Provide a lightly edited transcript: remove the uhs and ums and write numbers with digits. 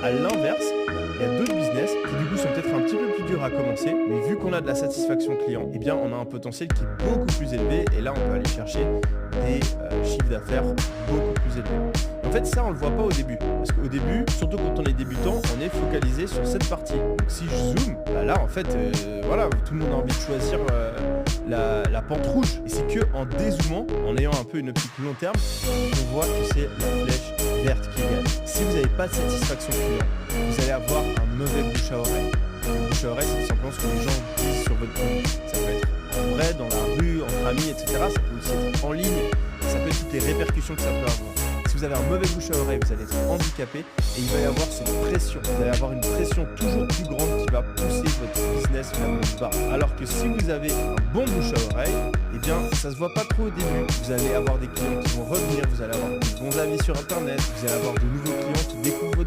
À l'inverse, il y a d'autres business qui du coup sont peut-être un petit peu plus durs à commencer, mais vu qu'on a de la satisfaction client, eh bien on a un potentiel qui est beaucoup plus élevé et là on peut aller chercher des chiffres d'affaires beaucoup plus élevés. En fait, ça on le voit pas au début, parce qu'au début, surtout quand on est débutant, on est focalisé sur cette partie. Donc si je zoome, bah là en fait, voilà, tout le monde a envie de choisir la pente rouge. Et c'est que en dézoomant, en ayant un peu une optique long terme, on voit que c'est la flèche verte qui gagne. Si vous n'avez pas de satisfaction client, vous allez avoir un mauvais bouche à oreille. Le bouche à oreille, c'est tout simplement ce que les gens disent sur votre produit. Ça peut être en vrai, dans la rue, entre amis, etc. Ça peut aussi être en ligne. Ça peut être toutes les répercussions que ça peut avoir. Si vous avez un mauvais bouche à oreille, vous allez être handicapé et il va y avoir cette pression. Vous allez avoir une pression toujours plus grande qui va pousser votre business vers le bas. Alors que si vous avez un bon bouche à oreille, eh bien, ça se voit pas trop au début. Vous allez avoir des clients qui vont revenir, vous allez avoir de bons avis sur Internet, vous allez avoir de nouveaux clients qui découvrent votre